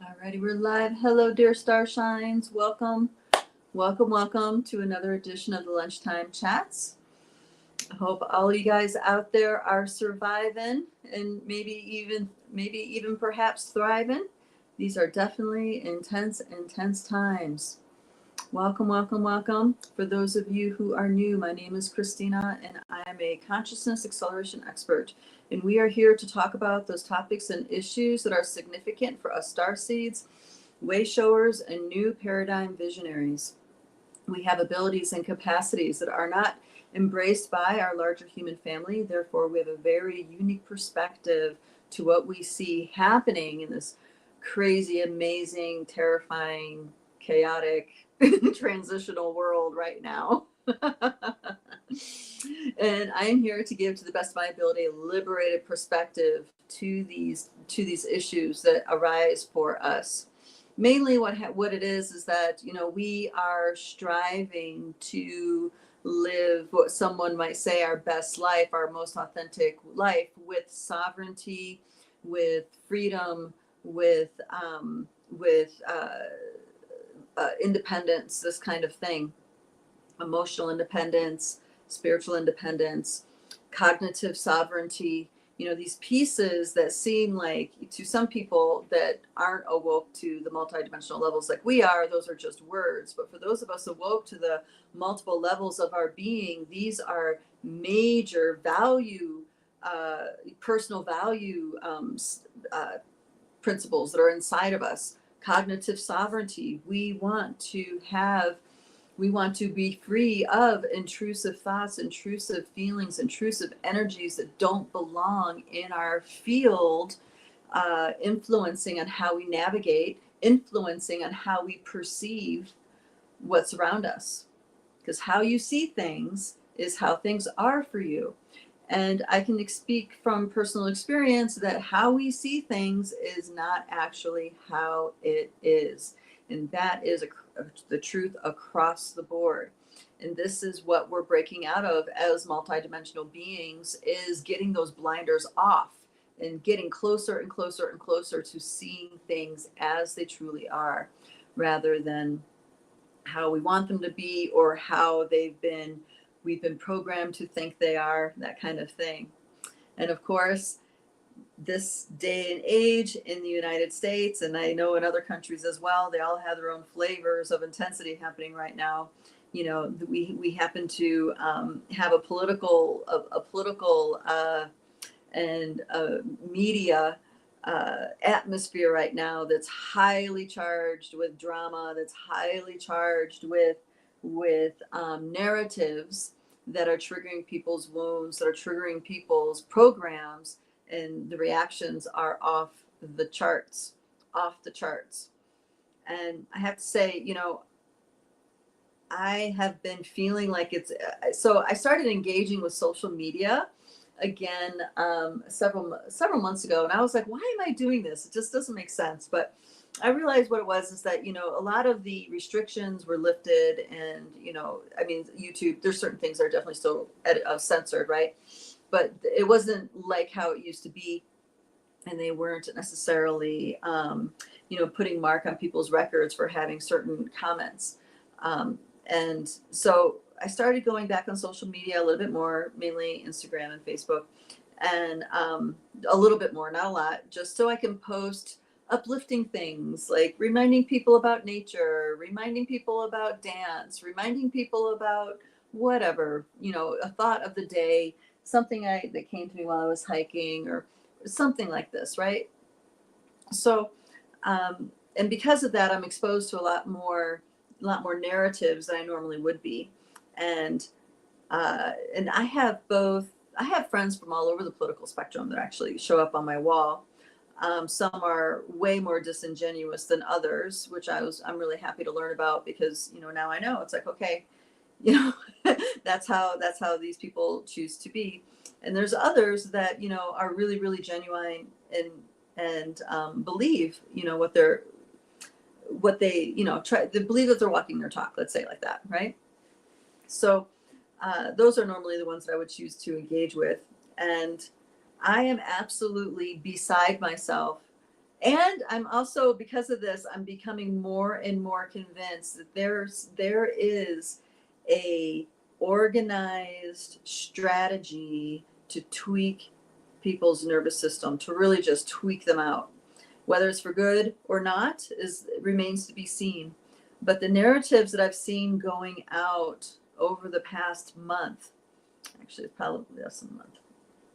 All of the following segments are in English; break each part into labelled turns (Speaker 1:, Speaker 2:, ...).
Speaker 1: Alrighty, we're live. Hello, dear Starshines. Welcome, welcome, welcome to another edition of the Lunchtime Chats. I hope all you guys out there are surviving and maybe even perhaps thriving. These are definitely intense times. Welcome, welcome, welcome. For those of you who are new, my name is Christina and I am a consciousness acceleration expert. And we are here to talk about those topics and issues that are significant for us starseeds, way showers, and new paradigm visionaries. We have abilities and capacities that are not embraced by our larger human family. Therefore, we have a very unique perspective to what we see happening in this crazy, amazing, terrifying, chaotic, transitional world right now. And I am here to give, to the best of my ability, a liberated perspective to these issues that arise for us. Mainly what it is that, we are striving to live what someone might say our best life, our most authentic life, with sovereignty, with freedom, with independence, this kind of thing, emotional independence, spiritual independence, cognitive sovereignty. These pieces that seem like, to some people that aren't awoke to the multidimensional levels like we are, those are just words. But for those of us awoke to the multiple levels of our being, these are major value, personal value principles that are inside of us. Cognitive sovereignty. We want to be free of intrusive thoughts, intrusive feelings, intrusive energies that don't belong in our field, influencing on how we navigate, influencing on how we perceive what's around us. Because how you see things is how things are for you. And I can speak from personal experience that how we see things is not actually how it is. And that is the truth across the board. And this is what we're breaking out of as multidimensional beings, is getting those blinders off and getting closer and closer and closer to seeing things as they truly are, rather than how we want them to be or how we've been programmed to think they are, that kind of thing. And of course, this day and age in the United States, and I know in other countries as well, they all have their own flavors of intensity happening right now. We happen to have a political and media atmosphere right now that's highly charged with drama, that's highly charged with narratives that are triggering people's wounds, that are triggering people's programs, and the reactions are off the charts. And I have to say, I have been feeling like so I started engaging with social media again several months ago, and I was like, why am I doing this? It just doesn't make sense. But I realized what it was is that, a lot of the restrictions were lifted, and, YouTube, there's certain things that are definitely still censored, right? But it wasn't like how it used to be. And they weren't necessarily, putting mark on people's records for having certain comments. And so I started going back on social media a little bit more, mainly Instagram and Facebook, and a little bit more, not a lot, just so I can post uplifting things, like reminding people about nature, reminding people about dance, reminding people about whatever, a thought of the day, something that came to me while I was hiking, or something like this, right? So, and because of that, I'm exposed to a lot more narratives than I normally would be, and I have friends from all over the political spectrum that actually show up on my wall. Some are way more disingenuous than others, which I'm really happy to learn about, because now I know, it's like, okay, that's how these people choose to be. And there's others that are really, really genuine and believe what they believe that they're walking their talk, let's say it like that, right? So those are normally the ones that I would choose to engage with. And I am absolutely beside myself And I'm also, because of this, I'm becoming more and more convinced that there is a organized strategy to tweak people's nervous system, to really just tweak them out. Whether it's for good or not is remains to be seen. But the narratives that I've seen going out over the past month, actually it's probably less than a month,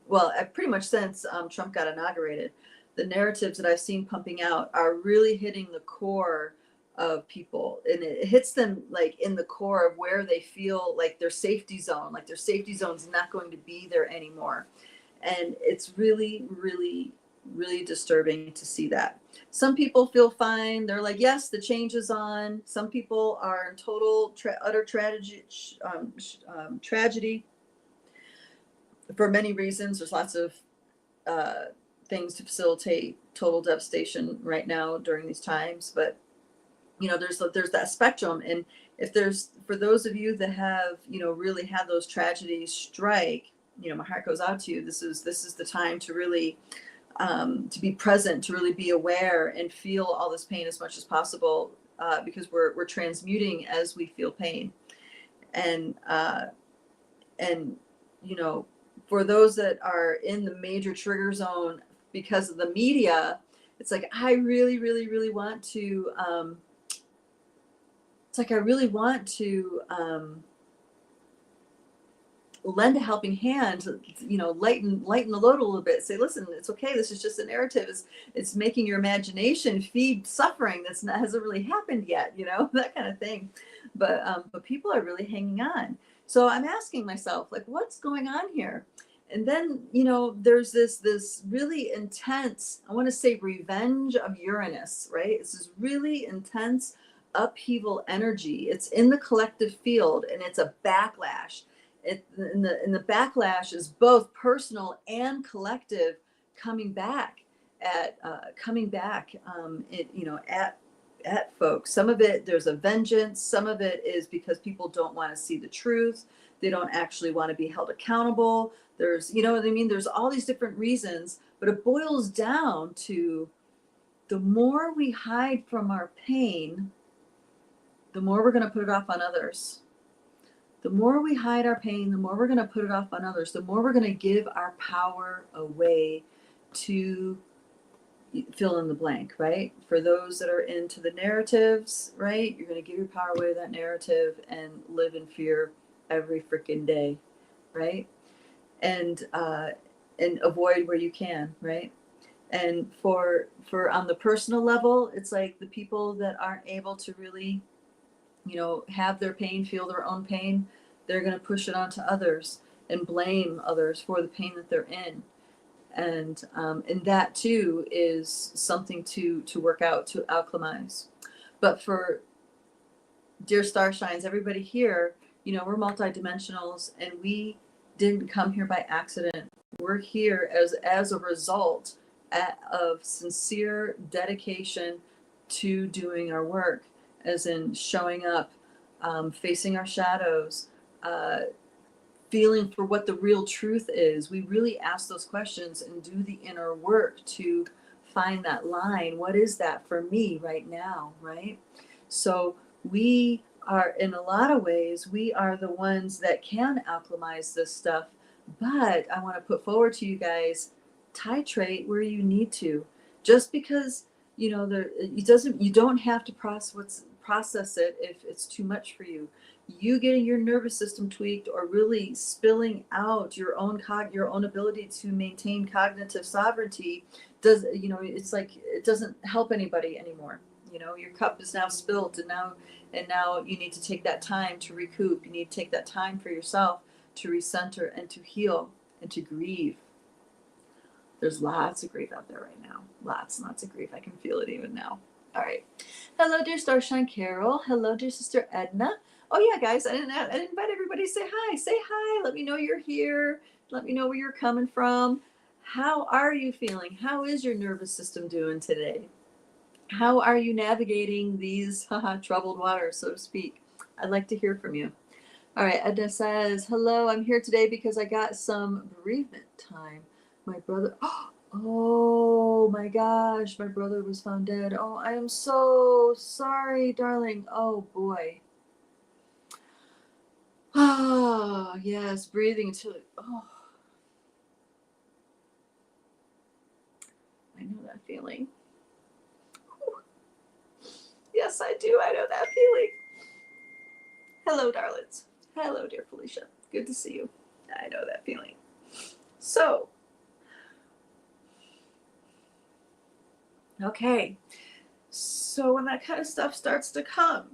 Speaker 1: well, pretty much since Trump got inaugurated, the narratives that I've seen pumping out are really hitting the core of people, and it hits them like in the core of where they feel like their safety zone's not going to be there anymore. And it's really, really, really disturbing to see that. Some people feel fine. They're like, yes, the change is on. Some people are in total, utter tragedy for many reasons. There's lots of uh, things to facilitate total devastation right now during these times. But there's that spectrum, and if there's, for those of you that have really had those tragedies strike, my heart goes out to you. This is the time to really to be present, to really be aware and feel all this pain as much as possible, because we're transmuting as we feel pain. And for those that are in the major trigger zone because of the media, it's like I really, really, really want to. It's like I really want to lend a helping hand, lighten the load a little bit. Say, listen, it's okay. This is just a narrative. It's making your imagination feed suffering hasn't really happened yet. That kind of thing. But people are really hanging on. So I'm asking myself, like, what's going on here? And then there's this really intense, I want to say, revenge of Uranus, right? It's this really intense upheaval energy. It's in the collective field, and it's a backlash. And the backlash is both personal and collective, coming back at folks. Some of it, there's a vengeance. Some of it is because people don't want to see the truth. They don't actually want to be held accountable. There's, what I mean? There's all these different reasons, but it boils down to the more we hide from our pain, the more we're going to put it off on others. The more we hide our pain, the more we're going to put it off on others, the more we're going to give our power away to fill in the blank, right? For those that are into the narratives, right? You're going to give your power away to that narrative and live in fear every freaking day, right? And avoid where you can, right? And for on the personal level, it's like the people that aren't able to really have their pain, feel their own pain, they're going to push it onto others and blame others for the pain that they're in. And that too is something to work out, to alchemize. But for dear starshines, everybody here, we're multidimensionals, and we didn't come here by accident. We're here as a result of sincere dedication to doing our work, as in showing up, facing our shadows, feeling for what the real truth is. We really ask those questions and do the inner work to find that line. What is that for me right now, right? So we are, in a lot of ways, we are the ones that can alchemize this stuff. But I want to put forward to you guys, titrate where you need to. Just because you don't have to process it if it's too much for you. You getting your nervous system tweaked, or really spilling out your own ability to maintain cognitive sovereignty, it's like it doesn't help anybody anymore. Your cup is now spilled, and now you need to take that time to recoup. You need to take that time for yourself to recenter and to heal and to grieve. There's lots of grief out there right now. Lots and lots of grief. I can feel it even now. All right. Hello, dear Starshine Carol. Hello, dear Sister Edna. Oh yeah, guys, I didn't invite everybody to say hi. Say hi. Let me know you're here. Let me know where you're coming from. How are you feeling? How is your nervous system doing today? How are you navigating these troubled waters, so to speak? I'd like to hear from you. All right, Edna says, hello, I'm here today because I got some bereavement time. My brother, Oh my gosh, my brother was found dead. Oh, I am so sorry, darling. Oh boy. Ah, yes, breathing to, oh, I know that feeling. Whew. Yes, I do. I know that feeling. Hello, darlings. Hello, dear Felicia. Good to see you. I know that feeling. So, okay. So when that kind of stuff starts to come,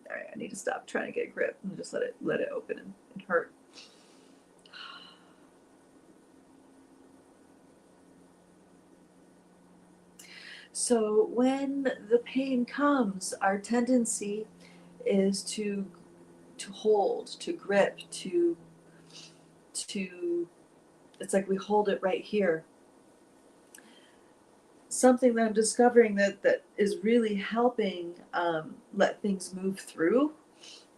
Speaker 1: all right, I need to stop trying to get a grip and just let it open and hurt. So when the pain comes, our tendency is to hold, to grip, to it's like we hold it right here. Something that I'm discovering that is really helping let things move through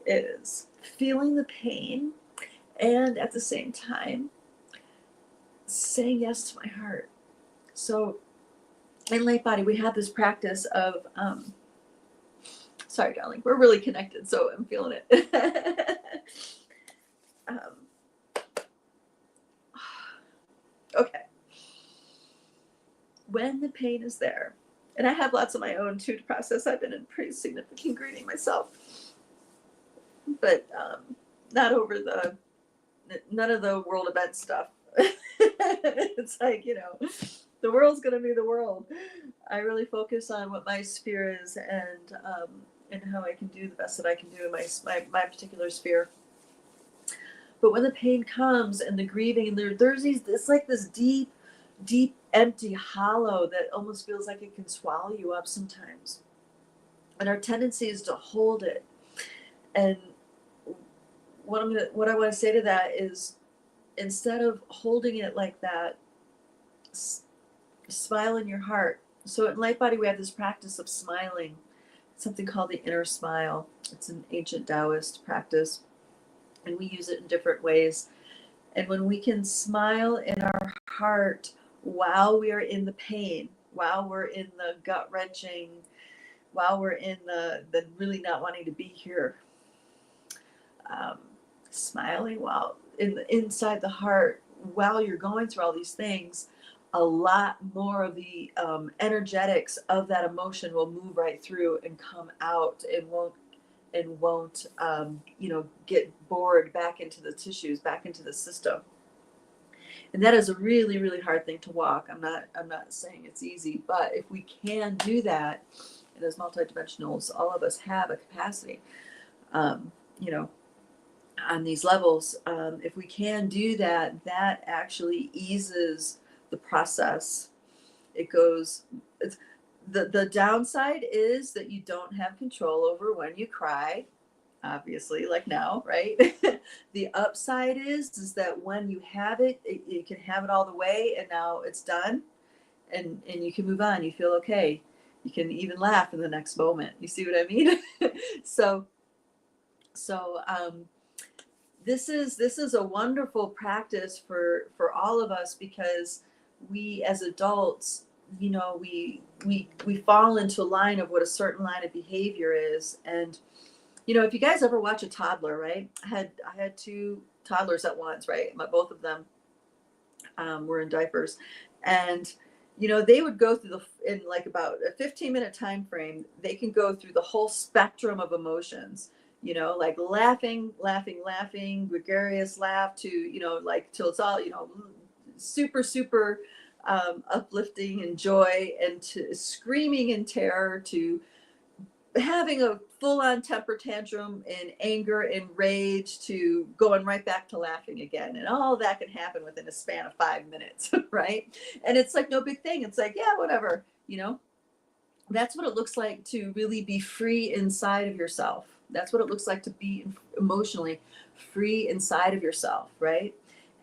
Speaker 1: is feeling the pain and at the same time saying yes to my heart. So in Late Body, we have this practice of sorry, darling, we're really connected, so I'm feeling it. um, okay. When the pain is there, and I have lots of my own too to process. I've been in pretty significant grieving myself, but not over none of the world event stuff. It's like, the world's gonna be the world. I really focus on what my sphere is, and how I can do the best that I can do in my particular sphere. But when the pain comes and the grieving, and there's these, it's like this deep, deep, empty hollow that almost feels like it can swallow you up sometimes. And our tendency is to hold it. And what I want to say to that is, instead of holding it like that, smile in your heart. So in Light Body, we have this practice of smiling, something called the inner smile. It's an ancient Taoist practice, and we use it in different ways. And when we can smile in our heart while we are in the pain, while we're in the gut wrenching, while we're in the really not wanting to be here, um, smiling while inside the heart while you're going through all these things, a lot more of the energetics of that emotion will move right through and come out, and won't get bored back into the tissues, back into the system. And that is a really, really hard thing to walk. I'm not saying it's easy, but if we can do that, and as multidimensionals, all of us have a capacity, um, you know, on these levels. If we can do that, that actually eases the process. It goes. It's, the downside is that you don't have control over when you cry, obviously, like now, right? The upside is that when you have it, you can have it all the way, and now it's done, and you can move on. You feel okay. You can even laugh in the next moment. You see what I mean? so so this is a wonderful practice for all of us, because we as adults, we fall into a line of what a certain line of behavior is. And if you guys ever watch a toddler, right? I had two toddlers at once, right? Both of them were in diapers, and they would go through in like about a 15-minute time frame. They can go through the whole spectrum of emotions, like laughing, laughing, laughing, gregarious laugh, to like till it's all super, super uplifting and joy, and to screaming in terror, to having a full-on temper tantrum and anger and rage, to going right back to laughing again. And all that can happen within a span of 5 minutes. Right? And it's like no big thing. It's like, yeah, whatever. That's what it looks like to really be free inside of yourself. That's what it looks like to be emotionally free inside of yourself, right?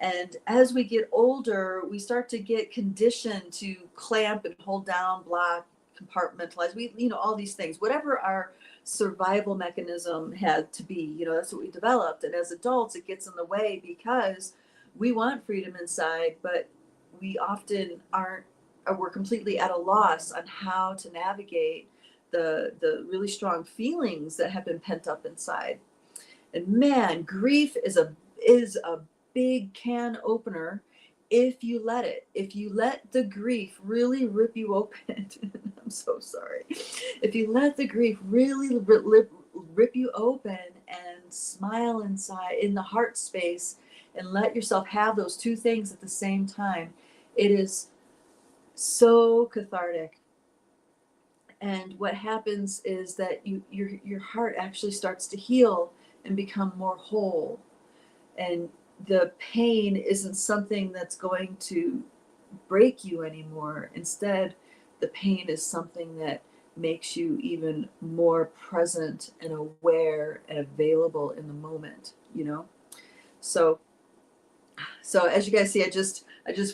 Speaker 1: And as we get older, we start to get conditioned to clamp and hold down, block, compartmentalize. All these things, whatever our survival mechanism had to be, that's what we developed. And as adults, it gets in the way, because we want freedom inside, but we often aren't, or we're completely at a loss on how to navigate the really strong feelings that have been pent up inside. And man, grief is a big can opener if you let it. If you let the grief really rip you open, I'm so sorry. If you let the grief really rip you open and smile inside in the heart space and let yourself have those two things at the same time, it is so cathartic. And what happens is that your heart actually starts to heal and become more whole. And the pain isn't something that's going to break you anymore. Instead, the pain is something that makes you even more present and aware and available in the moment, you know? So as you guys see, I just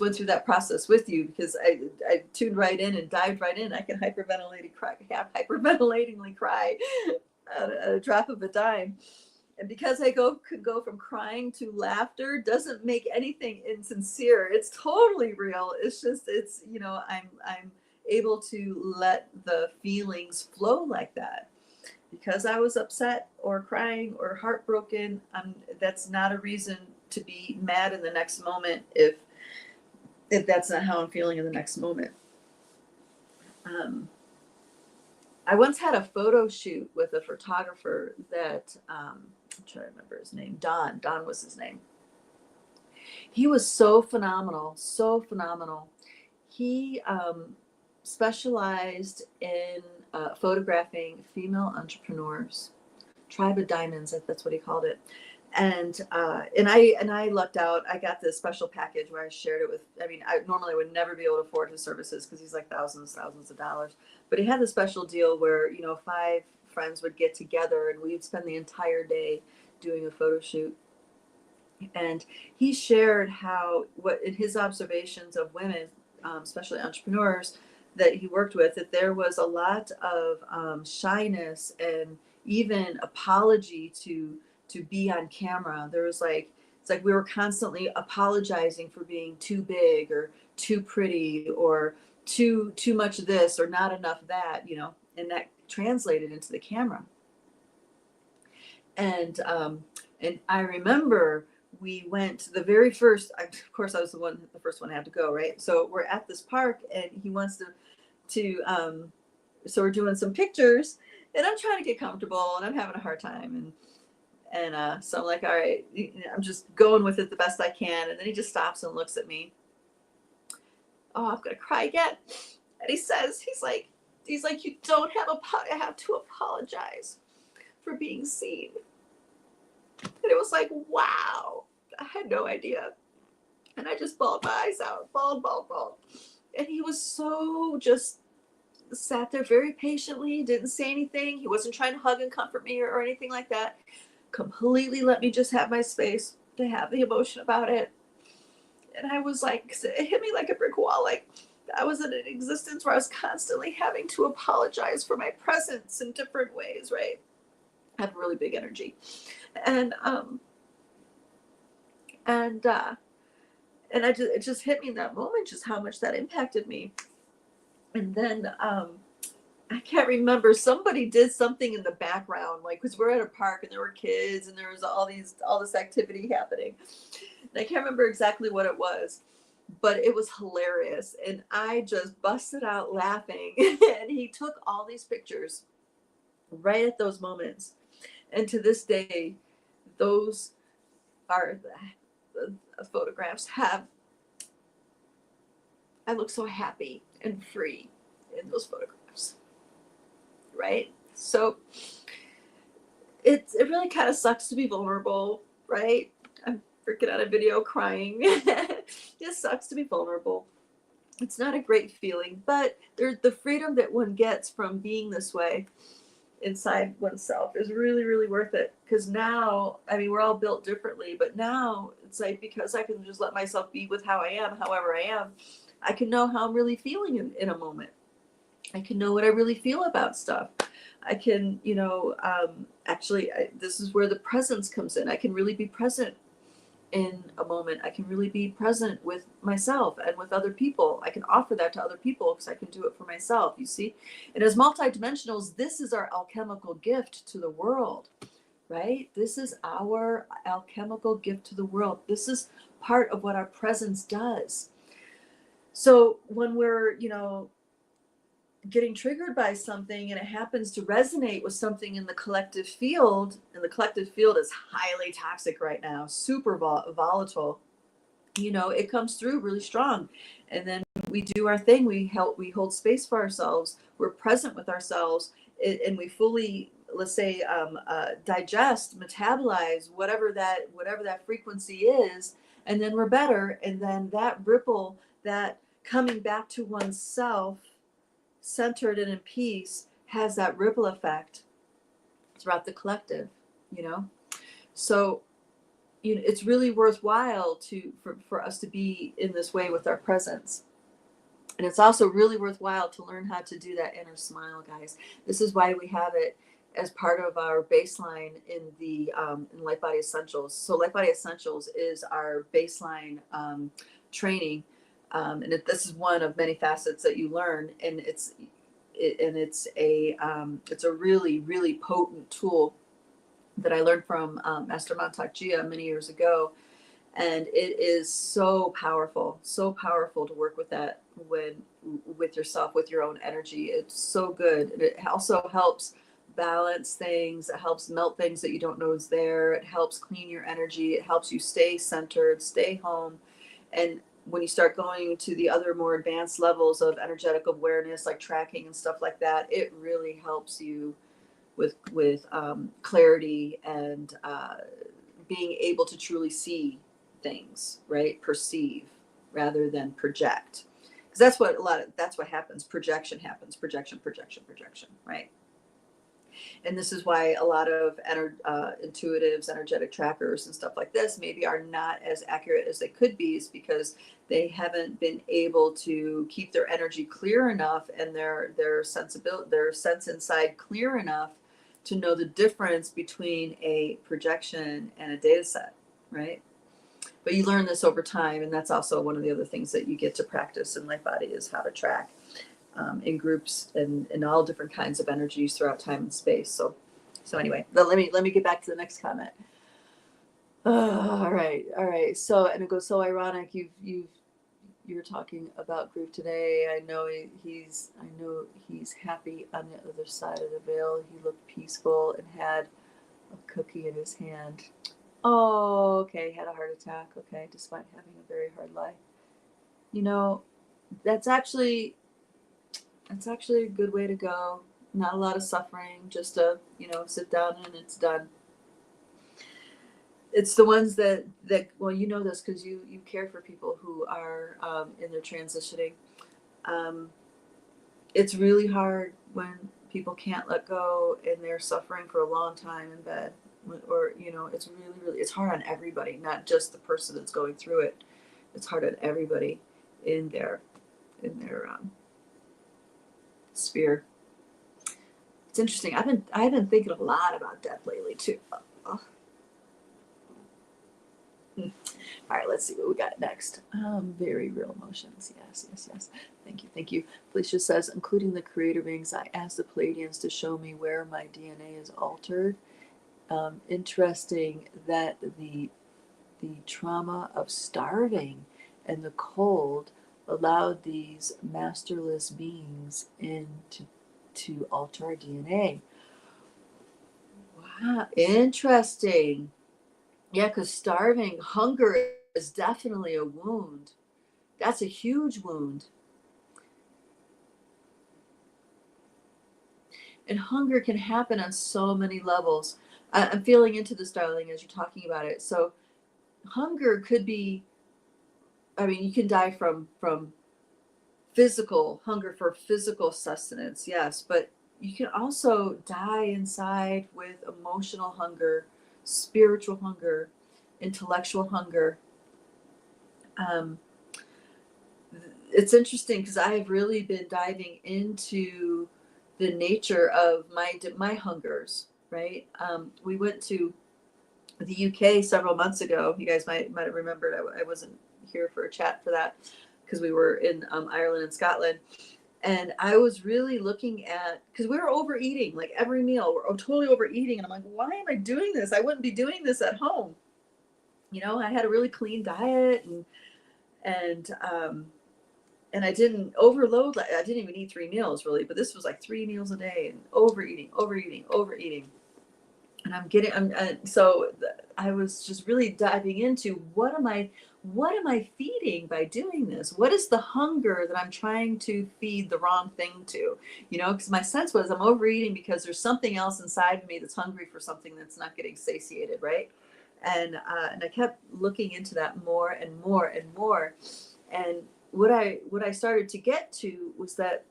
Speaker 1: went through that process with you because I tuned right in and dived right in. I can hyperventilatingly cry at a drop of a dime. And because could go from crying to laughter doesn't make anything insincere. It's totally real. It's just, I'm able to let the feelings flow like that. Because I was upset or crying or heartbroken, that's not a reason to be mad in the next moment if that's not how I'm feeling in the next moment. I once had a photo shoot with a photographer that I'm trying to remember his name. Don was his name. He was so phenomenal, so phenomenal. He specialized in photographing female entrepreneurs, tribe of diamonds. That's what he called it. And I lucked out. I got this special package where I shared it with. I mean, I normally would never be able to afford his services because he's like thousands of dollars. But he had the special deal where 5 friends would get together and we'd spend the entire day doing a photo shoot. And he shared what in his observations of women, especially entrepreneurs that he worked with, that there was a lot of shyness and even apology to be on camera. There was it's like we were constantly apologizing for being too big or too pretty or too much of this or not enough that, and that translated into the camera. And I remember we went to the very first, of course I was the first one I had to go, right? So we're at this park and he wants so we're doing some pictures and I'm trying to get comfortable and I'm having a hard time. And so I'm like, all right, I'm just going with it the best I can. And then he just stops and looks at me. Oh, I'm going to cry again. And he says, he's like, you don't have to apologize for being seen. And it was like, wow, I had no idea. And I just bawled my eyes out, bawled. And he was so just sat there very patiently, didn't say anything. He wasn't trying to hug and comfort me or anything like that. Completely let me just have my space to have the emotion about it. And I was like, it hit me like a brick wall. Like I was in an existence where I was constantly having to apologize for my presence in different ways, right? I have really big energy. And it just hit me in that moment, just how much that impacted me. And then I can't remember, somebody did something in the background, like, because we're at a park and there were kids and there was all this activity happening. And I can't remember exactly what it was, but it was hilarious. And I just busted out laughing. And he took all these pictures right at those moments. And to this day, those are the photographs I look so happy and free in those photographs. Right? So it really kind of sucks to be vulnerable, right? I'm freaking out a video crying. It sucks to be vulnerable. It's not a great feeling, but the freedom that one gets from being this way inside oneself is really, really worth it. Because now, I mean, we're all built differently, but now it's like, because I can just let myself be with how I am, however I am, I can know how I'm really feeling in a moment. I can know what I really feel about stuff. I can, this is where the presence comes in. I can really be present in a moment. I can really be present with myself and with other people. I can offer that to other people because I can do it for myself, you see? And as multidimensionals, this is our alchemical gift to the world, right? This is our alchemical gift to the world. This is part of what our presence does. So when we're, getting triggered by something and it happens to resonate with something in the collective field, and the collective field is highly toxic right now, super volatile, it comes through really strong. And then we do our thing. We hold space for ourselves. We're present with ourselves, and we fully, let's say, digest, metabolize whatever that frequency is, and then we're better. And then that ripple, that coming back to oneself, centered and in peace, has that ripple effect throughout the collective. So it's really worthwhile for us to be in this way with our presence. And it's also really worthwhile to learn how to do that inner smile, guys. This is why we have it as part of our baseline in the in Light Body Essentials. So Light Body Essentials is our baseline training, and this is one of many facets that you learn, and it's a really, really potent tool that I learned from Master Mantak Jia many years ago. And it is so powerful to work with that with yourself, with your own energy. It's so good. And it also helps balance things. It helps melt things that you don't know is there. It helps clean your energy. It helps you stay centered, stay home. And when you start going to the other more advanced levels of energetic awareness, like tracking and stuff like that, it really helps you with clarity and being able to truly see things, right? Perceive rather than project, because that's what happens. Projection happens. Projection, right? And this is why a lot of intuitives, energetic trackers, and stuff like this maybe are not as accurate as they could be, is because they haven't been able to keep their energy clear enough and their sense inside clear enough to know the difference between a projection and a data set, right? But you learn this over time, and that's also one of the other things that you get to practice in Light Body, is how to track in groups and in all different kinds of energies throughout time and space. So anyway, let me get back to the next comment. All right. So, and it goes, so ironic. You're talking about Groove today. I know he's happy on the other side of the veil. He looked peaceful and had a cookie in his hand. Oh, okay. He had a heart attack. Okay, despite having a very hard life. That's actually a good way to go. Not a lot of suffering. Just sit down and it's done. It's the ones that well, you know this because you care for people who are in their transitioning. It's really hard when people can't let go and they're suffering for a long time in bed, or it's really it's hard on everybody, not just the person that's going through it. It's hard on everybody in their sphere. It's interesting. I've been thinking a lot about death lately too. All right, let's see what we got next. Very real emotions. Yes. Thank you. Felicia says, including the creator beings, I asked the Pleiadians to show me where my DNA is altered. Interesting that the trauma of starving and the cold allowed these masterless beings in to alter our DNA. Wow, interesting. Yeah, because hunger is definitely a wound. That's a huge wound. And hunger can happen on so many levels. I'm feeling into this, darling, as you're talking about it. So hunger could be, you can die from physical hunger for physical sustenance, yes, but you can also die inside with emotional hunger, spiritual hunger, intellectual hunger. It's interesting because I have really been diving into the nature of my hungers, right? We went to the UK several months ago. You guys might have remembered. I wasn't here for a chat for that because we were in Ireland and Scotland. And I was really looking at, because we were overeating, like every meal, we're totally overeating. And I'm like, why am I doing this? I wouldn't be doing this at home. You know, I had a really clean diet, and I didn't overload. I didn't even eat 3 meals really, but this was like 3 meals a day and overeating, overeating, overeating. And I was just really diving into what am I feeding by doing this? What is the hunger that I'm trying to feed the wrong thing to? You know, because my sense was I'm overeating because there's something else inside of me that's hungry for something that's not getting satiated, right? And I kept looking into that more and more and more. And what I started to get to was that,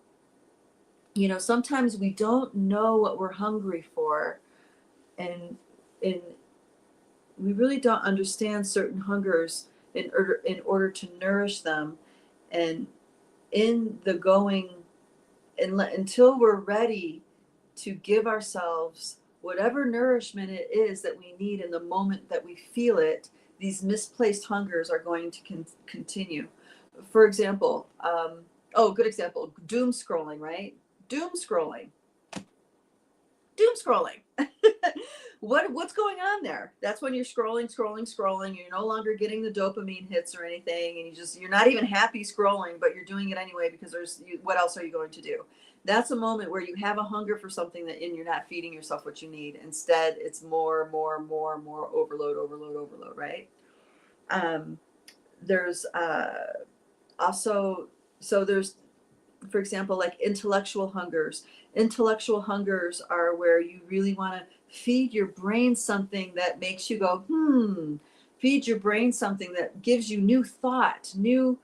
Speaker 1: you know, sometimes we don't know what we're hungry for, and we really don't understand certain hungers in order to nourish them. And in the going, until we're ready to give ourselves whatever nourishment it is that we need in the moment that we feel it, these misplaced hungers are going to continue. For example, good example, doom scrolling, right? Doom scrolling. Doom scrolling. What's going on there? That's when you're scrolling. You're no longer getting the dopamine hits or anything, and you're not even happy scrolling, but you're doing it anyway because what else are you going to do? That's a moment where you have a hunger for something and you're not feeding yourself what you need. Instead, it's more, overload, right? Um, there's also so there's for example, like intellectual hungers are where you really want to feed your brain something that makes you go feed your brain something that gives you new thought, new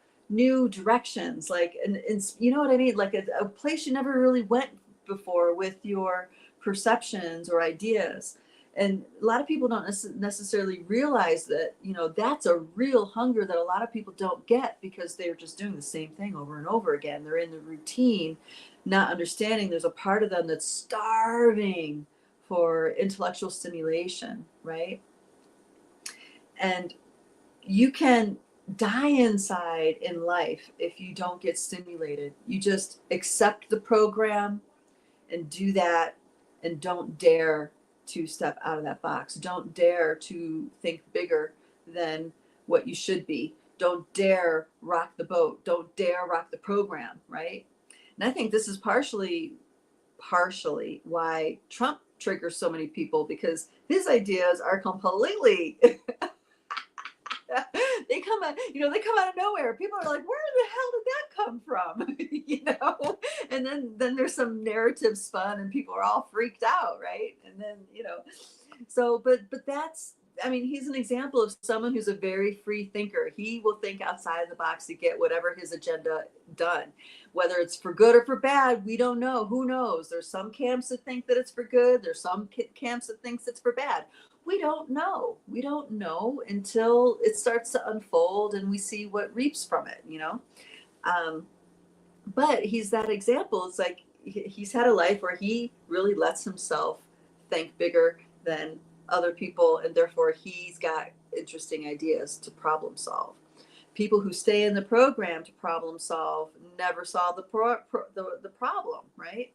Speaker 1: directions, like, and you know what I mean, like a place you never really went before with your perceptions or ideas. And a lot of people don't necessarily realize that, you know, that's a real hunger that a lot of people don't get because they're just doing the same thing over and over again. They're in the routine, not understanding there's a part of them that's starving for intellectual stimulation, right? And you can die inside in life if you don't get stimulated. You just accept the program and do that, and don't dare to step out of that box. Don't dare to think bigger than what you should be. Don't dare rock the boat. Don't dare rock the program, right? And I think this is partially why Trump triggers so many people, because his ideas are completely they come out of nowhere. People are like, where the hell did that come from? You know, and then there's some narrative spun and people are all freaked out, right? And then, you know, so but that's, I mean, he's an example of someone who's a very free thinker. He will think outside of the box to get whatever his agenda done. Whether it's for good or for bad, we don't know. Who knows? There's some camps that think that it's for good. There's some camps that thinks it's for bad. We don't know. We don't know until it starts to unfold and we see what reaps from it, you know? Um, but he's that example. It's like he's had a life where he really lets himself think bigger than other people, and therefore he's got interesting ideas to problem solve. People who stay in the program to problem solve never solve the problem, right?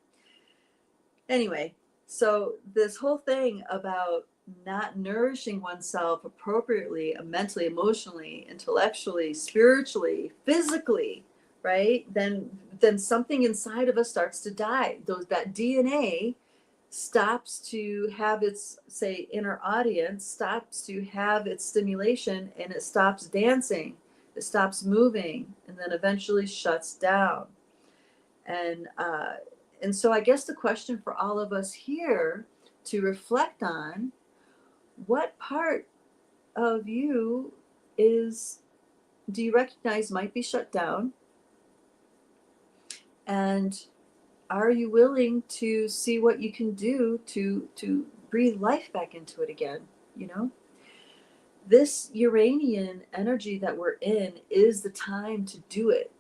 Speaker 1: Anyway, so this whole thing about not nourishing oneself appropriately, mentally, emotionally, intellectually, spiritually, physically, right? Then something inside of us starts to die. That DNA stops to have its, say, inner audience, stops to have its stimulation, and it stops dancing, it stops moving, and then eventually shuts down. And so I guess the question for all of us here to reflect on, what part of you do you recognize might be shut down? And are you willing to see what you can do to breathe life back into it again? You know, this Uranian energy that we're in is the time to do it,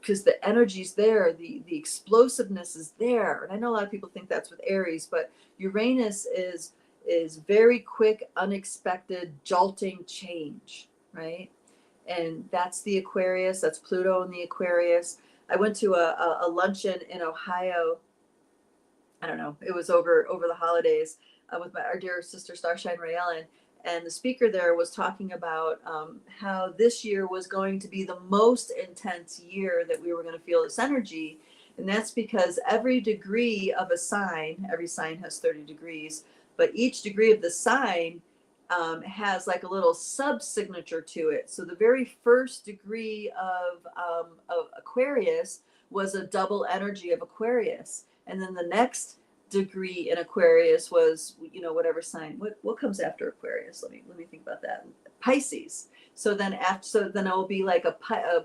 Speaker 1: because the energy's there, the explosiveness is there. And I know a lot of people think that's with Aries, but Uranus is is very quick, unexpected, jolting change, right? And that's the Aquarius, that's Pluto in the Aquarius. I went to a luncheon in Ohio. I don't know, it was over the holidays, with our dear sister Starshine Ray Ellen. And the speaker there was talking about how this year was going to be the most intense year that we were going to feel this energy. And that's because every degree of a sign, every sign has 30 degrees, but each degree of the sign has like a little sub signature to it. So the very first degree of Aquarius was a double energy of Aquarius. And then the next degree in Aquarius was, whatever sign. What comes after Aquarius? Let me think about that. Pisces. So then it will be like a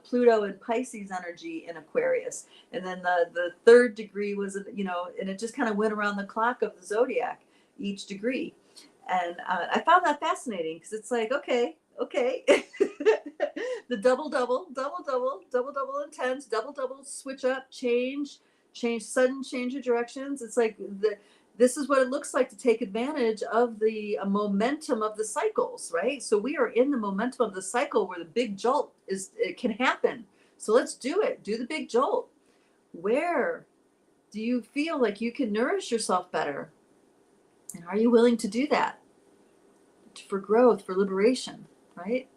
Speaker 1: Pluto and Pisces energy in Aquarius. And then the third degree was, and it just kind of went around the clock of the zodiac, each degree. And I found that fascinating because it's like, okay. The double intense, double switch up, change, sudden change of directions. It's like this is what it looks like to take advantage of the momentum of the cycles, right? So we are in the momentum of the cycle where the big jolt it can happen. So let's do it. Do the big jolt. Where do you feel like you can nourish yourself better? And are you willing to do that for growth, for liberation, right?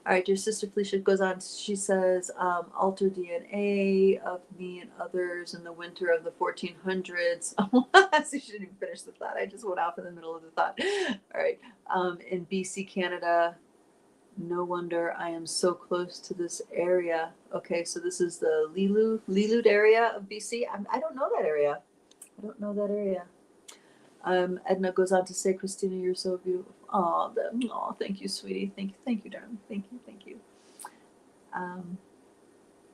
Speaker 1: All right, your sister Felicia goes on. She says, alter DNA of me and others in the winter of the 1400s. So she didn't even finish the thought. I just went off in the middle of the thought. All right. In BC, Canada. No wonder I am so close to this area. Okay, so this is the Lilut area of BC. I don't know that area. Edna goes on to say, Christina, you're so beautiful. Oh, thank you, sweetie. Thank you, darling. Thank you.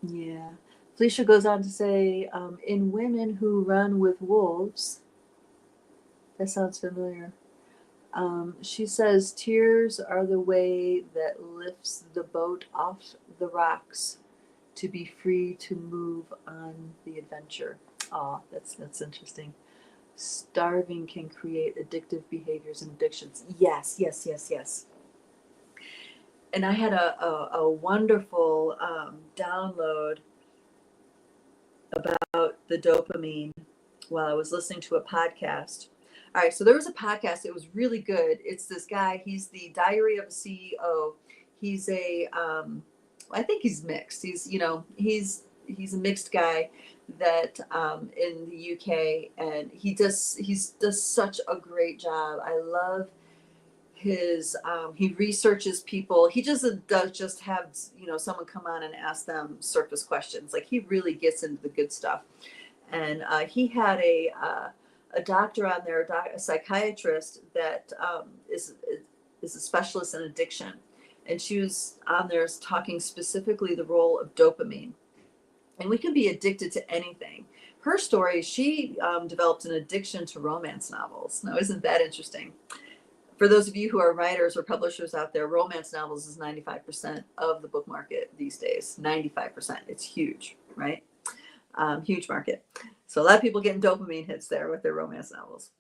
Speaker 1: Yeah. Felicia goes on to say, in women who run with wolves, that sounds familiar. She says, tears are the way that lifts the boat off the rocks to be free to move on the adventure. Oh, that's interesting. Starving can create addictive behaviors and addictions. Yes. And I had a wonderful download about the dopamine while I was listening to a podcast. All right, so there was a podcast. It was really good. It's this guy. He's the Diary of a CEO. He's I think he's mixed. He's a mixed guy that in the UK, and he does such a great job. I love his he researches people. He doesn't just have someone come on and ask them surface questions. Like, he really gets into the good stuff. And he had a doctor on there, a psychiatrist that is a specialist in addiction, and she was on there talking specifically the role of dopamine. And we can be addicted to anything. Her story, she developed an addiction to romance novels. Now, isn't that interesting? For those of you who are writers or publishers out there, romance novels is 95% of the book market these days. 95%. It's huge, right? Huge market. So a lot of people getting dopamine hits there with their romance novels.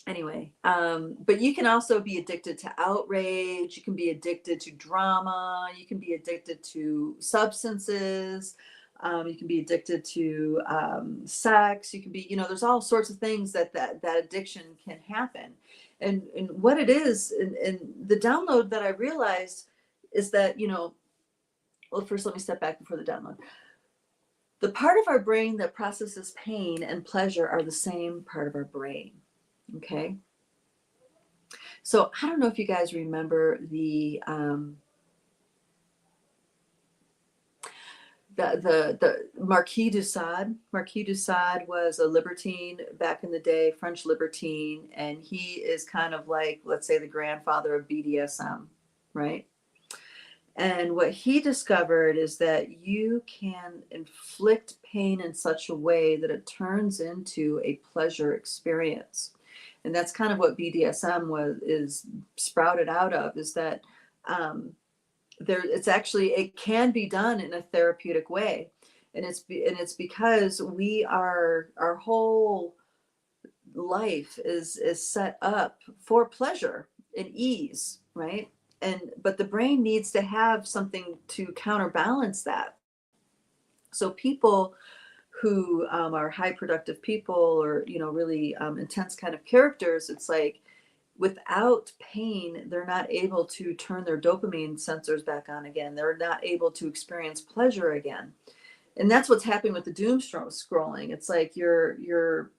Speaker 1: Anyway, but you can also be addicted to outrage. You can be addicted to drama. You can be addicted to substances. You can be addicted to sex. You can be, there's all sorts of things that addiction can happen. And what it is, and the download that I realized is that, well, first let me step back before the download. The part of our brain that processes pain and pleasure are the same part of our brain. Okay. So I don't know if you guys remember the Marquis de Sade. Marquis de Sade was a libertine back in the day, French libertine, and he is kind of like, let's say, the grandfather of BDSM, right? And what he discovered is that you can inflict pain in such a way that it turns into a pleasure experience. And that's kind of what BDSM is sprouted out of, is that it can be done in a therapeutic way. And it's because our whole life is set up for pleasure and ease, right? But the brain needs to have something to counterbalance that. So people who are high productive people, or really intense kind of characters, it's like without pain they're not able to turn their dopamine sensors back on again. They're not able to experience pleasure again. And that's what's happening with the doom scrolling. It's like your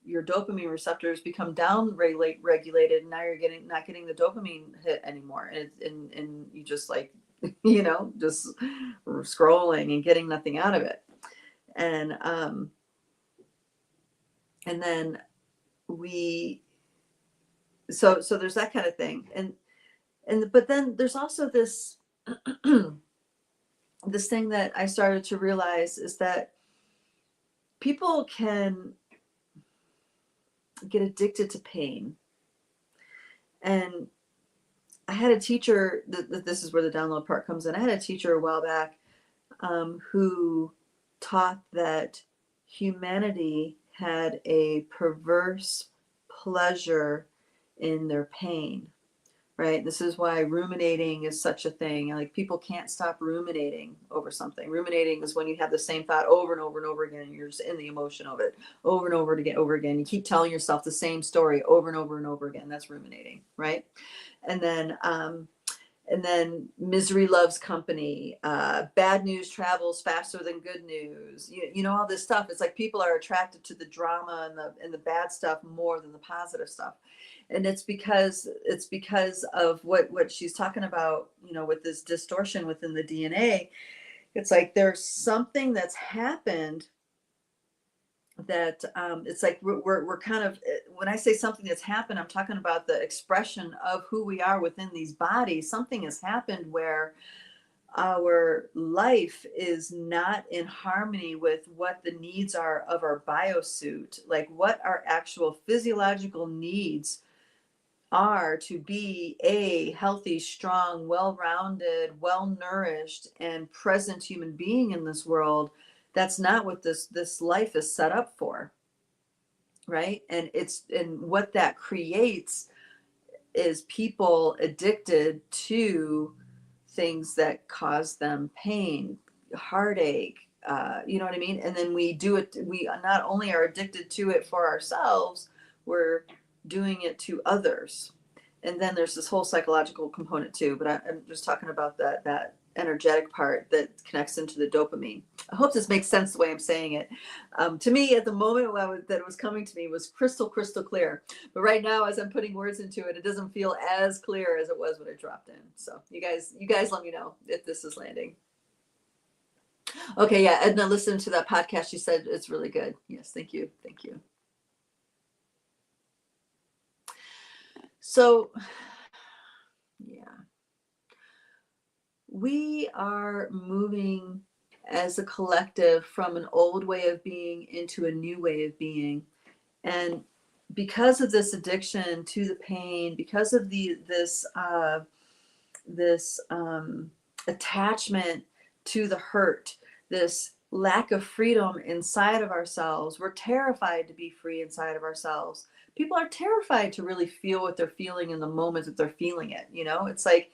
Speaker 1: dopamine receptors become down regulated, and now you're not getting the dopamine hit anymore, and you just like just scrolling and getting nothing out of it. And then we so there's that kind of thing. And but then there's also this this thing that I started to realize is that people can get addicted to pain. And I had a teacher, this is where the download part comes in. I had a teacher a while back who taught that humanity had a perverse pleasure in their pain, right? This is why ruminating is such a thing. Like, people can't stop ruminating over something. Ruminating is when you have the same thought over and over and over again, and you're just in the emotion of it over and over again. You keep telling yourself the same story over and over and over again. That's ruminating, right? And then misery loves company. Bad news travels faster than good news. All this stuff. It's like people are attracted to the drama and the bad stuff more than the positive stuff. And it's because of what she's talking about, with this distortion within the DNA. It's like there's something that's happened that it's like we're kind of, when I say something that's happened, I'm talking about the expression of who we are within these bodies. Something has happened where our life is not in harmony with what the needs are of our biosuit, like what our actual physiological needs are to be a healthy, strong, well-rounded, well-nourished, and present human being in this world. That's not what this life is set up for, right? And what that creates is people addicted to things that cause them pain, heartache, you know what I mean? And then we not only are addicted to it for ourselves, we're doing it to others. And then there's this whole psychological component too, but I'm just talking about that energetic part that connects into the dopamine. I hope this makes sense the way I'm saying it. To me, at the moment that it was coming to me was crystal clear. But right now, as I'm putting words into it, it doesn't feel as clear as it was when it dropped in. So you guys let me know if this is landing. Okay, yeah, Edna listened to that podcast. She said it's really good. Yes, thank you. So, yeah, we are moving as a collective from an old way of being into a new way of being. And because of this addiction to the pain, because of this attachment to the hurt, this lack of freedom inside of ourselves, we're terrified to be free inside of ourselves. People are terrified to really feel what they're feeling in the moment that they're feeling it. It's like,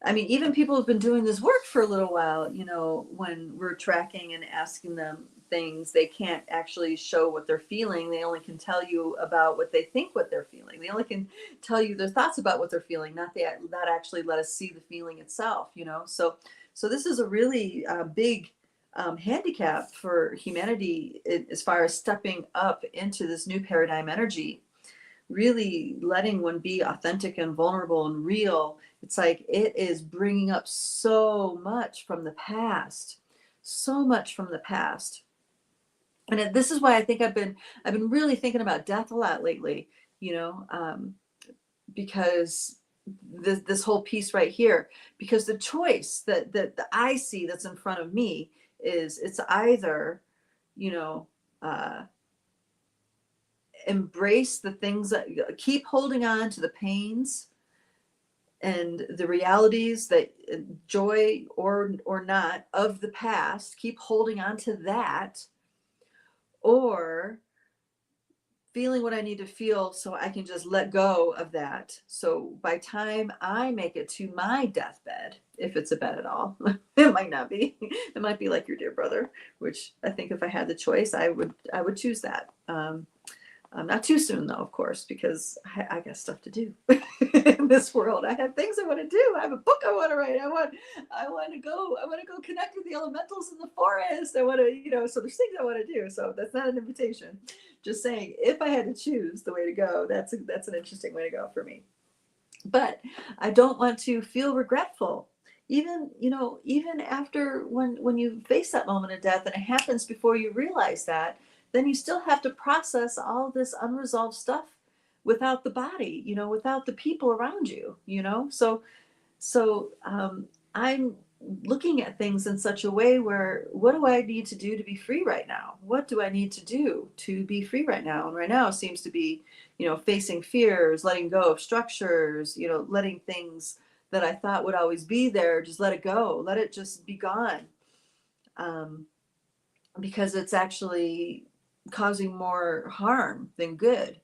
Speaker 1: I mean, even people who've been doing this work for a little while, when we're tracking and asking them things, they can't actually show what they're feeling. They only can tell you about what they think, what they're feeling. They only can tell you their thoughts about what they're feeling, not actually let us see the feeling itself, So this is a really big handicap for humanity as far as stepping up into this new paradigm energy, really letting one be authentic and vulnerable and real. It's like it is bringing up so much from the past. And this is why I think I've been really thinking about death a lot lately, because this whole piece right here, because the choice that I see that's in front of me is, it's either, embrace the things that keep holding on to the pains and the realities that joy or not of the past, keep holding on to that, or feeling what I need to feel so I can just let go of that. So by time I make it to my deathbed, if it's a bed at all, it might not be. It might be like your dear brother, which I think if I had the choice, I would choose that. Not too soon though, of course, because I got stuff to do in this world. I have things I want to do. I have a book I want to write. I want to go connect with the elementals in the forest. I want to, so there's things I want to do. So that's not an invitation. Just saying, if I had to choose the way to go, that's an interesting way to go for me. But I don't want to feel regretful. Even after when you face that moment of death and it happens before you realize that, then you still have to process all this unresolved stuff without the body, without the people around you, So I'm looking at things in such a way where, what do I need to do to be free right now? What do I need to do to be free right now? And right now it seems to be, facing fears, letting go of structures, letting things that I thought would always be there, just let it go, let it just be gone. Because it's actually causing more harm than good.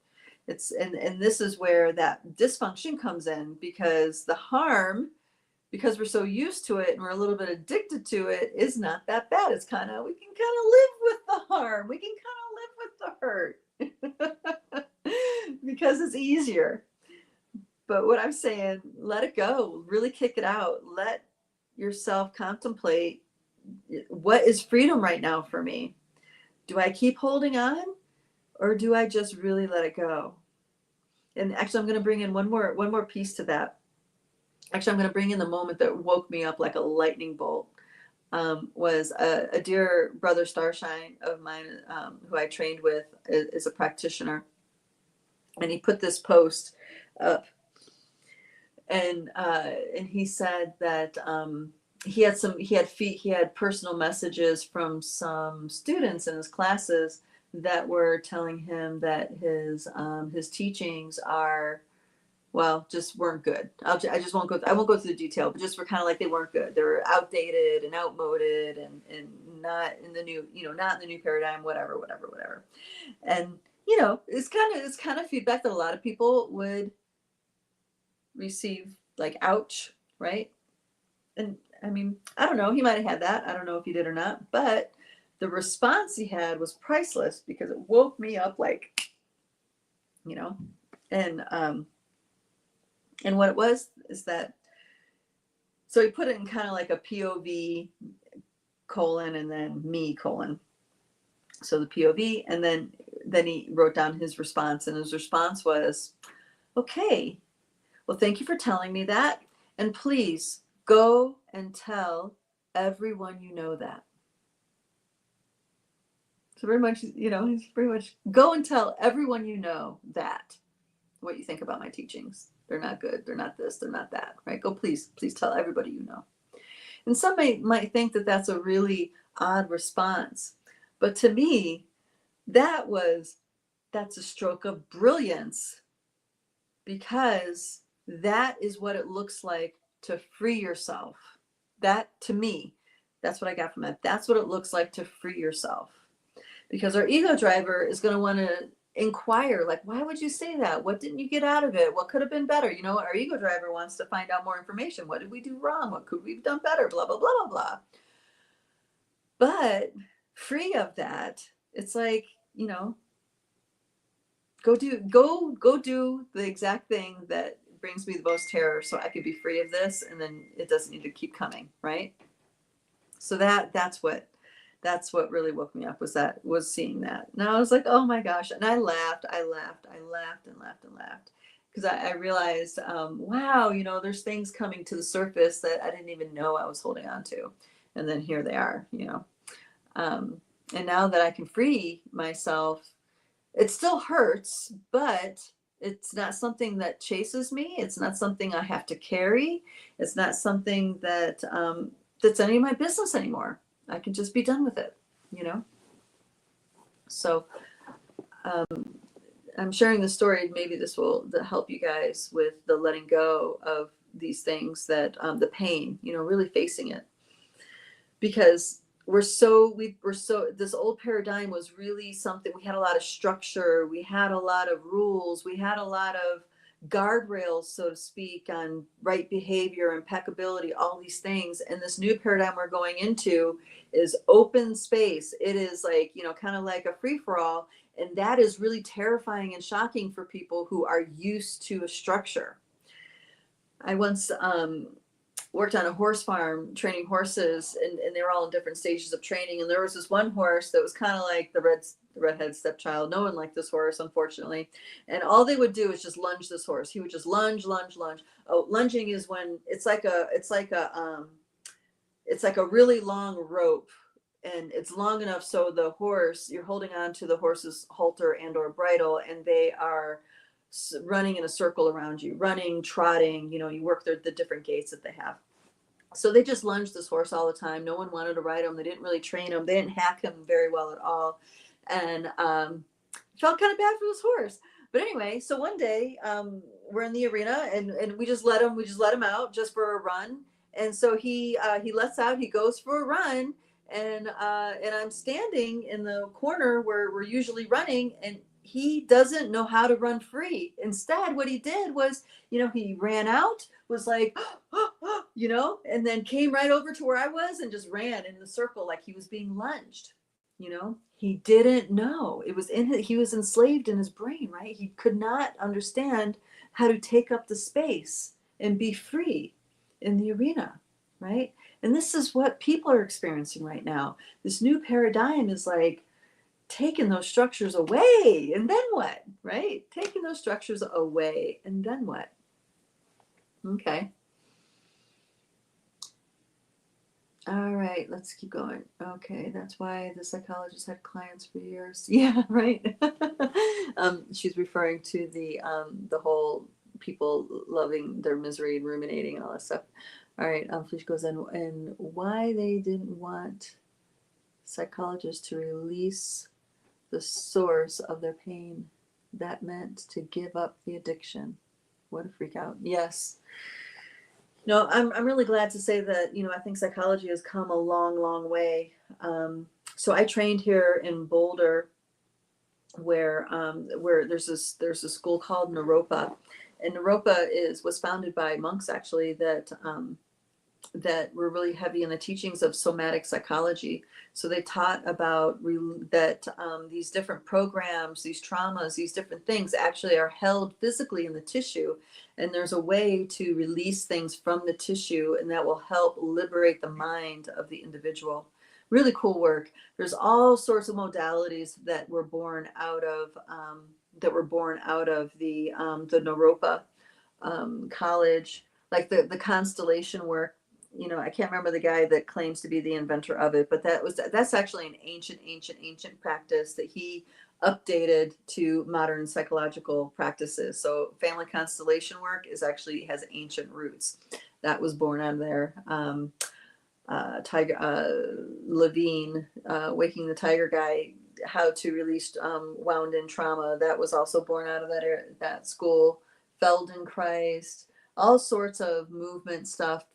Speaker 1: And this is where that dysfunction comes in, because the harm, because we're so used to it and we're a little bit addicted to it, is not that bad. We can kind of live with the harm. We can kind of live with the hurt because it's easier. But what I'm saying, let it go, really kick it out. Let yourself contemplate, what is freedom right now for me? Do I keep holding on, or do I just really let it go? And actually, I'm going to bring in one more piece to that. Actually, I'm going to bring in the moment that woke me up like a lightning bolt. Was a dear brother Starshine of mine, who I trained with, is a practitioner, and he put this post up, and he said that he had personal messages from some students in his classes that were telling him that his teachings are, well, just weren't good. I won't go through the detail, but just were kind of like they weren't good. They were outdated and outmoded and not in the new, not in the new paradigm, whatever. And, it's kind of feedback that a lot of people would receive, like, ouch, right? And I mean, I don't know, he might have had that. I don't know if he did or not, but the response he had was priceless, because it woke me up, like, and what it was is that, so he put it in kind of like a POV colon and then me colon. So the POV, and then he wrote down his response, and his response was, okay, well, thank you for telling me that. And please go and tell everyone you know that. So very much, he's pretty much, go and tell everyone you know that, what you think about my teachings. They're not good. They're not this. They're not that. Right? Go, please tell everybody you know. And some might think that that's a really odd response, but to me, that's a stroke of brilliance, because that is what it looks like to free yourself. That, to me, that's what I got from it. That's what it looks like to free yourself, because our ego driver is going to want to inquire, like, why would you say that? What didn't you get out of it? What could have been better? Our ego driver wants to find out more information. What did we do wrong? What could we have done better? Blah, blah, blah, blah, blah. But free of that, it's like, go do the exact thing that brings me the most terror, so I could be free of this, and then it doesn't need to keep coming, right? So that's what really woke me up, was seeing that. And I was like, oh my gosh. And I laughed, because I realized, wow, there's things coming to the surface that I didn't even know I was holding on to. And then here they are, and now that I can free myself, it still hurts, but it's not something that chases me. It's not something I have to carry. It's not something that, that's any of my business anymore. I can just be done with it, So I'm sharing this story. Maybe this will help you guys with the letting go of these things, that the pain, really facing it. Because this old paradigm was really something. We had a lot of structure, we had a lot of rules, we had a lot of guardrails, so to speak, on right behavior, impeccability, all these things. And this new paradigm we're going into is open space. It is like, kind of like a free for all. And that is really terrifying and shocking for people who are used to a structure. I once worked on a horse farm training horses, and they were all in different stages of training. And there was this one horse that was kind of like the redhead stepchild. No one liked this horse, unfortunately. And all they would do is just lunge this horse. He would just lunge, lunge, lunge. Oh, lunging is when it's like a really long rope, and it's long enough so the horse, you're holding on to the horse's halter and or bridle, and they are running in a circle around you, running, trotting, you work the different gaits that they have. So they just lunged this horse all the time. No one wanted to ride him. They didn't really train him. They didn't hack him very well at all. And felt kind of bad for this horse. But anyway, so one day we're in the arena, and we just let him out just for a run. And so he lets out, he goes for a run, and I'm standing in the corner where we're usually running, and he doesn't know how to run free. Instead, what he did was, he ran out, was like, and then came right over to where I was and just ran in the circle like he was being lunged. He didn't know. He was enslaved in his brain, right? He could not understand how to take up the space and be free in the arena, right? And this is what people are experiencing right now. This new paradigm is like taking those structures away, and then what, right? Taking those structures away, and then what? Okay. All right, let's keep going. Okay, that's why the psychologist had clients for years. Yeah, right. She's referring to the whole people loving their misery and ruminating and all that stuff. All right, Felicia goes on, and why they didn't want psychologists to release the source of their pain. That meant to give up the addiction. What a freak out. Yes. No, I'm really glad to say that, I think psychology has come a long, long way. So I trained here in Boulder, where there's a school called Naropa, and Naropa was founded by monks, actually, that were really heavy in the teachings of somatic psychology. So they taught about these different programs, these traumas, these different things actually are held physically in the tissue. And there's a way to release things from the tissue, and that will help liberate the mind of the individual. Really cool work. There's all sorts of modalities that were born out of the Naropa college, like the constellation work. I can't remember the guy that claims to be the inventor of it, but that's actually an ancient practice that he updated to modern psychological practices. So family constellation work has ancient roots. That was born out of there. Levine, Waking the Tiger guy, how to release wound in trauma. That was also born out of that school. Feldenkrais, all sorts of movement stuff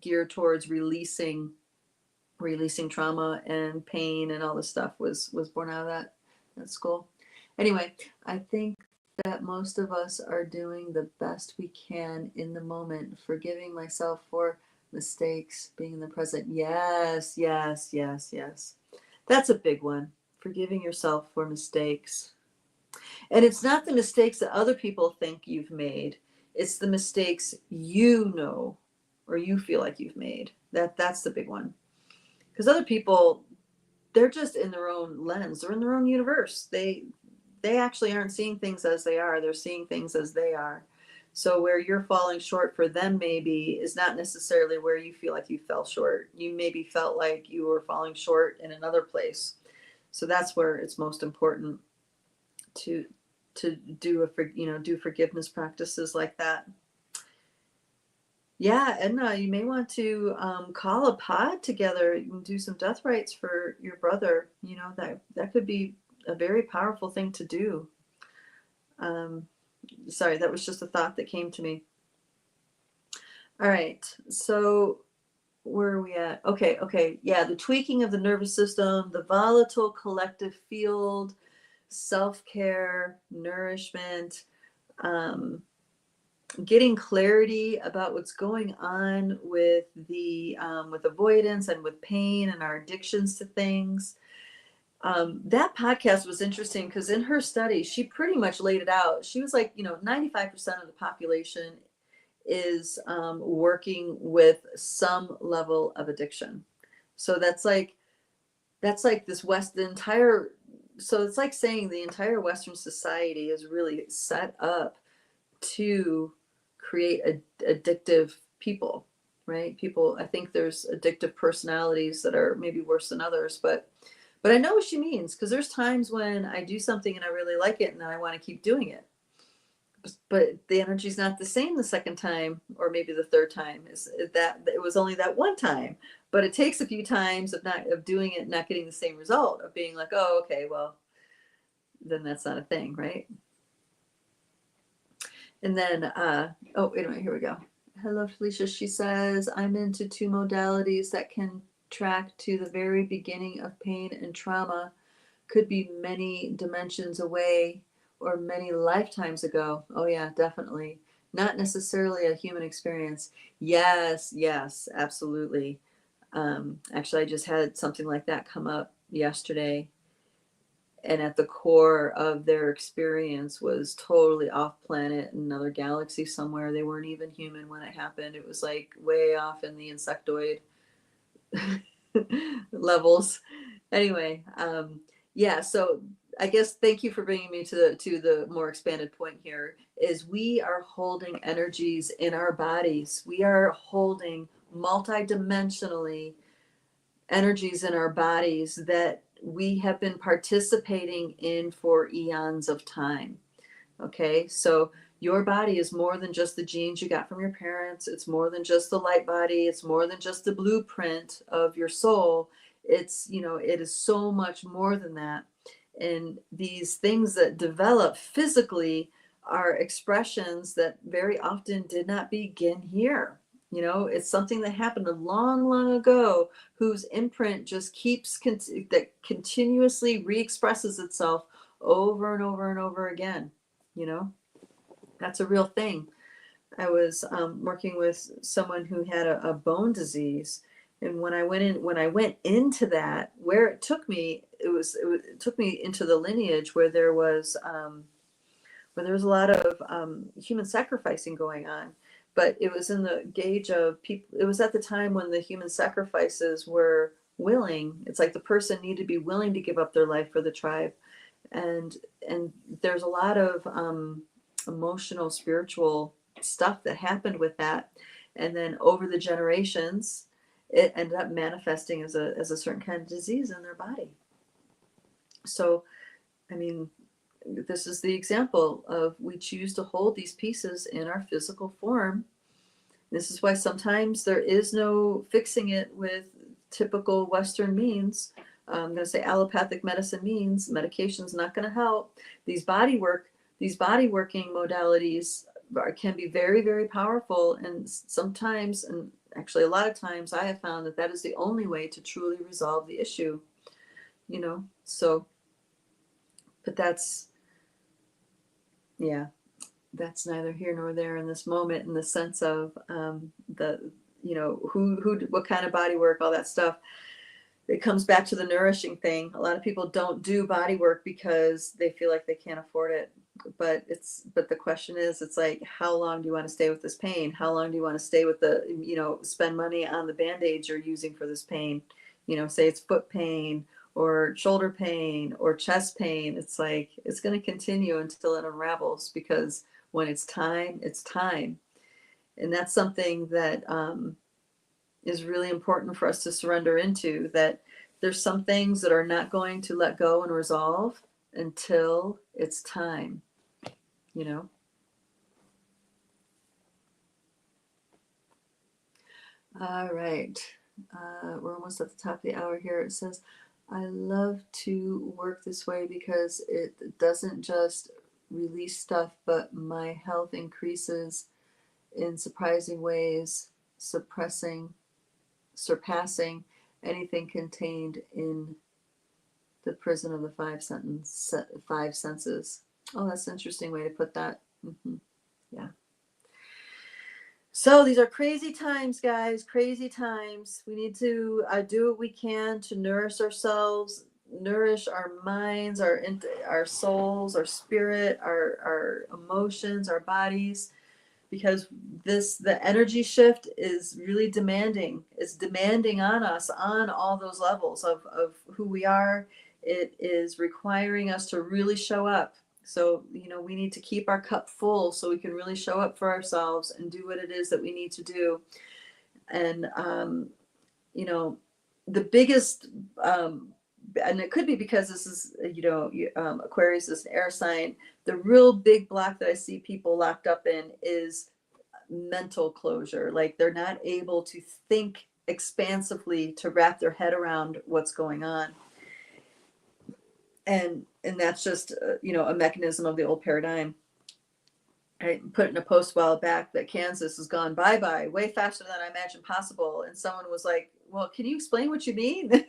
Speaker 1: geared towards releasing trauma and pain, and all this stuff was born out of that school. Anyway, I think that most of us are doing the best we can in the moment, forgiving myself for mistakes, being in the present. Yes. That's a big one. Forgiving yourself for mistakes. And it's not the mistakes that other people think you've made. It's the mistakes or you feel like you've made. That's the big one. Because other people, they're just in their own lens. They're in their own universe. They actually aren't seeing things as they are. They're seeing things as they are. So where you're falling short for them maybe is not necessarily where you feel like you fell short. You maybe felt like you were falling short in another place. So that's where it's most important to do forgiveness practices like that. Yeah, Edna, you may want to call a pod together. You can do some death rites for your brother. That could be a very powerful thing to do. Sorry, that was just a thought that came to me. All right, so Where are we at? Okay. Yeah, the tweaking of the nervous system, the volatile collective field, self-care, nourishment, um, getting clarity about what's going on with avoidance and with pain and our addictions to things. That podcast was interesting because in her study, she pretty much laid it out. She was like, 95% of the population is working with some level of addiction. So that's like this the entire. So it's like saying the entire Western society is really set up to create addictive people, right? People, I think there's addictive personalities that are maybe worse than others, but I know what she means because there's times when I do something and I really like it and I want to keep doing it, but the energy's not the same the second time or maybe the third time. Is that it was only that one time, but it takes a few times of doing it, not getting the same result, of being like, oh, okay, well, then that's not a thing, right? And then, oh, wait a minute, here we go. Hello, Felicia. She says, I'm into two modalities that can track to the very beginning of pain and trauma. Could be many dimensions away or many lifetimes ago. Oh, yeah, definitely. Not necessarily a human experience. Yes, absolutely. Actually, I just had something like that come up yesterday, and at the core of their experience was totally off planet, another galaxy somewhere. They weren't even human when it happened. It was like way off in the insectoid levels. Anyway, yeah, so I guess thank you for bringing me to the more expanded point here. Is we are holding energies in our bodies. We are holding multidimensionally energies in our bodies that we have been participating in for eons of time. Okay, so your body is more than just the genes you got from your parents. It's more than just the light body. It's more than just the blueprint of your soul. It is so much more than that. And these things that develop physically are expressions that very often did not begin here. It's something that happened a long, long ago, whose imprint just that continuously re-expresses itself over and over and over again. you know that's a real thing. I was working with someone who had a bone disease, and when I went into that, where it took me, it took me into the lineage where there was a lot of human sacrificing going on. But it was in the gauge of people. It was at the time when the human sacrifices were willing. It's like the person needed to be willing to give up their life for the tribe. And and there's a lot of emotional, spiritual stuff that happened with that. And then over the generations, it ended up manifesting as a certain kind of disease in their body. So, I mean, this is the example of we choose to hold these pieces in our physical form. This is why sometimes there is no fixing it with typical Western means. I'm going to say allopathic medicine means medication's not going to help. These body working modalities can be very, very powerful, and sometimes, and actually a lot of times, I have found that that is the only way to truly resolve the issue. So, but yeah, that's neither here nor there in this moment, in the sense of the what kind of body work, all that stuff. It comes back to the nourishing thing. A lot of people don't do body work because they feel like they can't afford it. But the question is, it's like, how long do you want to stay with this pain? How long do you want to stay with spend money on the band-aids you're using for this pain? Say it's foot pain or shoulder pain or chest pain. It's like, it's going to continue until it unravels, because when it's time, it's time. And that's something that is really important for us to surrender into, that there's some things that are not going to let go and resolve until it's time, you know? All right. We're almost at the top of the hour here. It says, I love to work this way because it doesn't just release stuff, but my health increases in surprising ways, suppressing surpassing anything contained in the prison of the five senses. Oh, that's an interesting way to put that. Yeah. So these are crazy times, guys, crazy times. We need to do what we can to nourish ourselves, nourish our minds, our souls, our spirit, our emotions, our bodies, because the energy shift is really demanding. It's demanding on us on all those levels of who we are. It is requiring us to really show up. So, we need to keep our cup full so we can really show up for ourselves and do what it is that we need to do. And, the biggest, and it could be because this is, Aquarius is an air sign. The real big block that I see people locked up in is mental closure. Like they're not able to think expansively, to wrap their head around what's going on. And that's just a mechanism of the old paradigm. I put in a post a while back that Kansas has gone bye-bye way faster than I imagined possible. And someone was like, well, can you explain what you mean?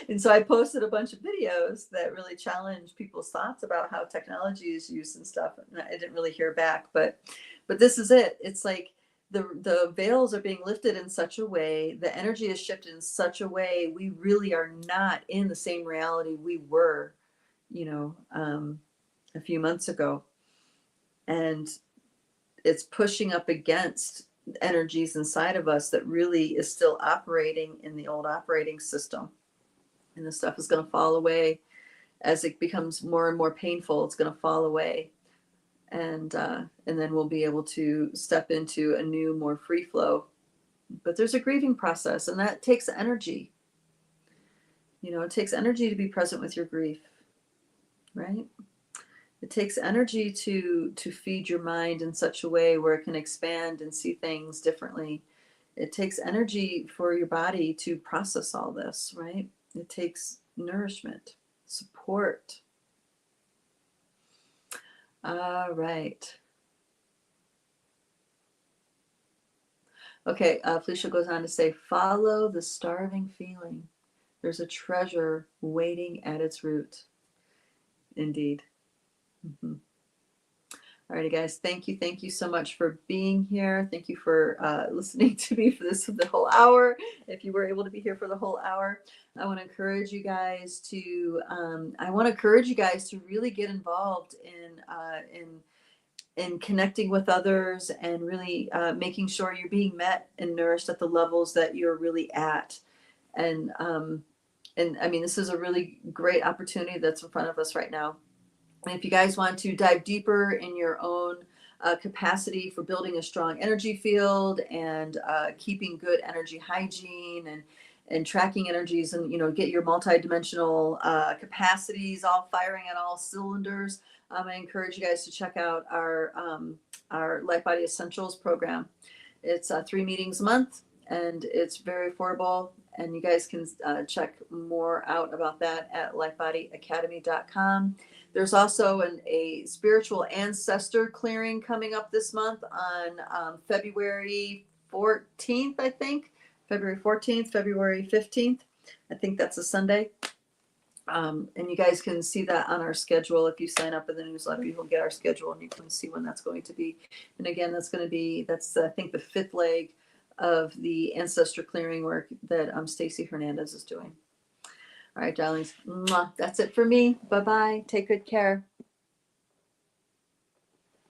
Speaker 1: And so I posted a bunch of videos that really challenged people's thoughts about how technology is used and stuff. And I didn't really hear back, but this is it. It's like the veils are being lifted in such a way, the energy is shifted in such a way, we really are not in the same reality we were, a few months ago. And it's pushing up against energies inside of us that really is still operating in the old operating system. And this stuff is going to fall away as it becomes more and more painful. It's going to fall away. And then we'll be able to step into a new, more free flow. But there's a grieving process, and that takes energy. It takes energy to be present with your grief, right? It takes energy to feed your mind in such a way where it can expand and see things differently. It takes energy for your body to process all this, right? It takes nourishment, support. All right. Okay, Felicia goes on to say, follow the starving feeling. There's a treasure waiting at its root. Indeed. Mm-hmm. All righty, guys. Thank you so much for being here. Thank you for listening to me for the whole hour. If you were able to be here for the whole hour, I want to encourage you guys to really get involved in connecting with others and really making sure you're being met and nourished at the levels that you're really at. And I mean, this is a really great opportunity that's in front of us right now. And if you guys want to dive deeper in your own capacity for building a strong energy field and keeping good energy hygiene and tracking energies and, get your multidimensional capacities all firing on all cylinders, I encourage you guys to check out our Life Body Essentials program. It's 3 meetings a month, and it's very affordable. And you guys can check more out about that at lifebodyacademy.com. There's also a spiritual ancestor clearing coming up this month on February 14th, I think. February 14th, February 15th. I think that's a Sunday. And you guys can see that on our schedule. If you sign up in the newsletter, you will get our schedule and you can see when that's going to be. And again, that's I think the 5th leg of the ancestor clearing work that Stacey Hernandez is doing. All right, darlings. That's it for me. Bye-bye. Take good care.